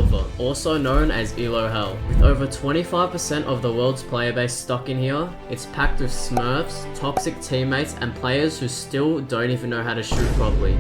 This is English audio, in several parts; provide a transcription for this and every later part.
Silver, also known as Elo Hell. With over 25% of the world's player base stuck in here, it's packed with smurfs, toxic teammates, and players who still don't even know how to shoot properly.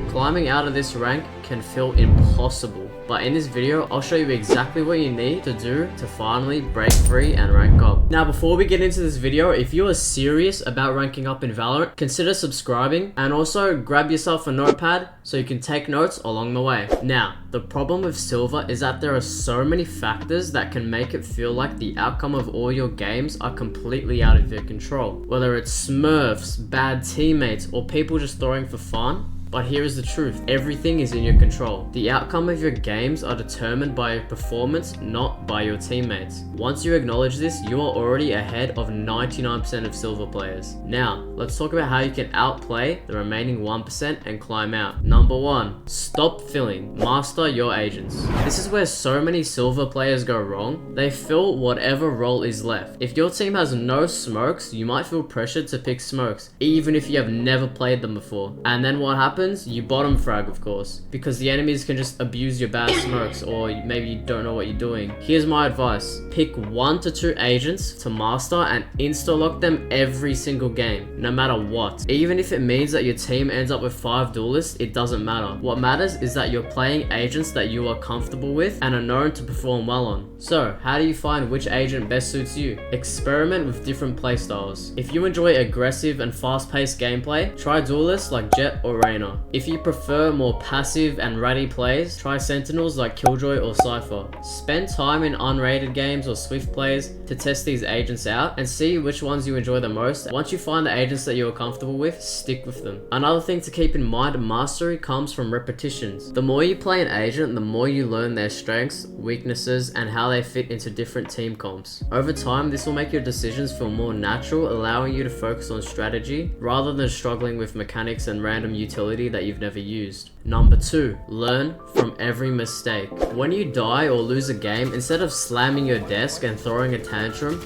Climbing out of this rank can feel impossible, but in this video I'll show you exactly what you need to do to finally break free and rank up. Now before we get into this video, if you are serious about ranking up in Valorant, consider subscribing and also grab yourself a notepad so you can take notes along the way. Now, the problem with Silver is that there are so many factors that can make it feel like the outcome of all your games are completely out of your control. Whether it's smurfs, bad teammates, or people just throwing for fun. But here is the truth, everything is in your control. The outcome of your games are determined by your performance, not by your teammates. Once you acknowledge this, you are already ahead of 99% of Silver players. Now, let's talk about how you can outplay the remaining 1% and climb out. Number 1, stop filling. Master your agents. This is where so many Silver players go wrong. They fill whatever role is left. If your team has no smokes, you might feel pressured to pick smokes, even if you have never played them before. And then what happens? You bottom frag, of course, because the enemies can just abuse your bad smokes, or maybe you don't know what you're doing. Here's my advice. Pick 1 to 2 agents to master and insta-lock them every single game, no matter what. Even if it means that your team ends up with 5 duelists, it doesn't matter. What matters is that you're playing agents that you are comfortable with and are known to perform well on. So, how do you find which agent best suits you? Experiment with different playstyles. If you enjoy aggressive and fast-paced gameplay, try duelists like Jett or Reyna. If you prefer more passive and ratty plays, try sentinels like Killjoy or Cypher. Spend time in unrated games or Swift plays to test these agents out and see which ones you enjoy the most. Once you find the agents that you are comfortable with, stick with them. Another thing to keep in mind, mastery comes from repetitions. The more you play an agent, the more you learn their strengths, weaknesses, and how they fit into different team comps. Over time, this will make your decisions feel more natural, allowing you to focus on strategy rather than struggling with mechanics and random utility that you've never used. Number 2, learn from every mistake. When you die or lose a game, instead of slamming your desk and throwing a tantrum,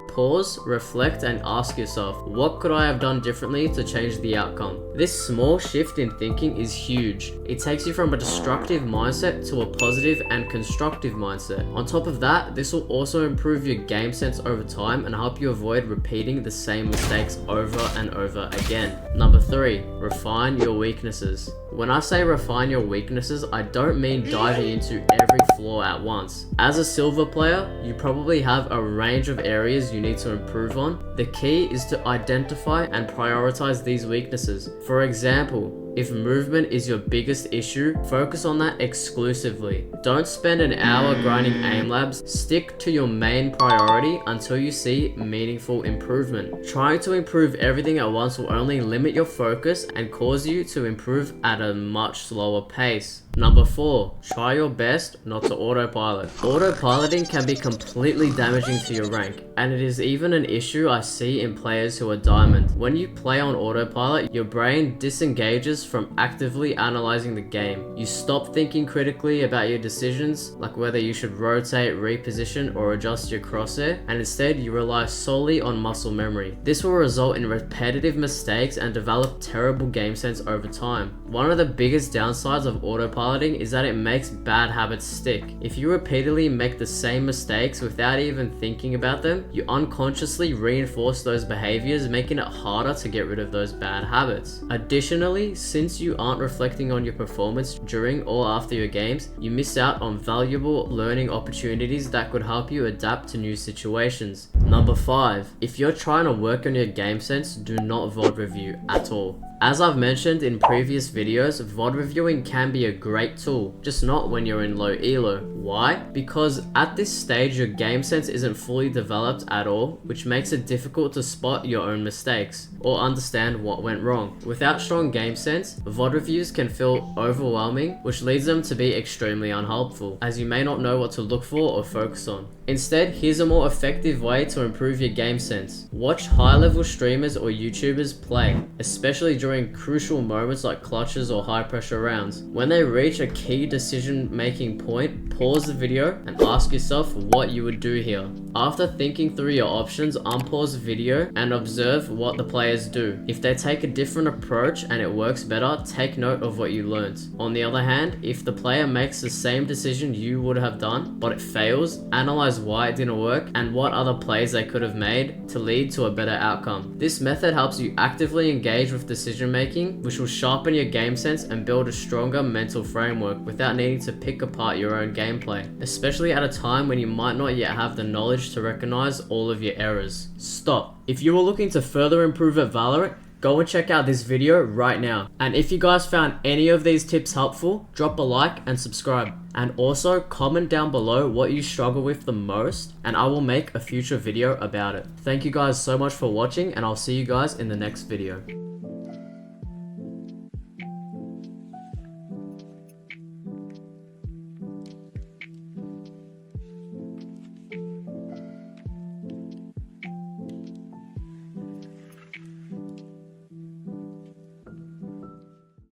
pause, reflect, and ask yourself, what could I have done differently to change the outcome? This small shift in thinking is huge. It takes you from a destructive mindset to a positive and constructive mindset. On top of that, this will also improve your game sense over time and help you avoid repeating the same mistakes over and over again. Number 3, refine your weaknesses. When I say refine your weaknesses, I don't mean diving into every flaw at once. As a Silver player, you probably have a range of areas you need to improve on. The key is to identify and prioritize these weaknesses. For example, if movement is your biggest issue, focus on that exclusively. Don't spend an hour grinding aim labs. Stick to your main priority until you see meaningful improvement. Trying to improve everything at once will only limit your focus and cause you to improve at a much slower pace. Number 4, try your best not to autopilot. Autopiloting can be completely damaging to your rank, and it is even an issue I see in players who are diamond. When you play on autopilot, your brain disengages from actively analyzing the game. You stop thinking critically about your decisions, like whether you should rotate, reposition, or adjust your crosshair, and instead you rely solely on muscle memory. This will result in repetitive mistakes and develop terrible game sense over time. One of the biggest downsides of autopilot is that it makes bad habits stick. If you repeatedly make the same mistakes without even thinking about them, you unconsciously reinforce those behaviors, making it harder to get rid of those bad habits. Additionally, since you aren't reflecting on your performance during or after your games, you miss out on valuable learning opportunities that could help you adapt to new situations. Number 5, if you're trying to work on your game sense, do not VOD review at all. As I've mentioned in previous videos, VOD reviewing can be a great tool, just not when you're in low elo. Why? Because at this stage your game sense isn't fully developed at all, which makes it difficult to spot your own mistakes or understand what went wrong. Without strong game sense, VOD reviews can feel overwhelming, which leads them to be extremely unhelpful, as you may not know what to look for or focus on. Instead, here's a more effective way to improve your game sense. Watch high-level streamers or YouTubers play, especially during crucial moments like clutches or high-pressure rounds. When they reach a key decision-making point, pause the video and ask yourself what you would do here. After thinking through your options, unpause the video and observe what the players do. If they take a different approach and it works better, take note of what you learned. On the other hand, if the player makes the same decision you would have done, but it fails, analyze why it didn't work and what other plays they could have made to lead to a better outcome. This method helps you actively engage with decision making, which will sharpen your game sense and build a stronger mental framework without needing to pick apart your own gameplay, especially at a time when you might not yet have the knowledge to recognize all of your errors. Stop. If you are looking to further improve at Valorant, go and check out this video right now. And if you guys found any of these tips helpful, drop a like and subscribe. And also comment down below what you struggle with the most and I will make a future video about it. Thank you guys so much for watching and I'll see you guys in the next video.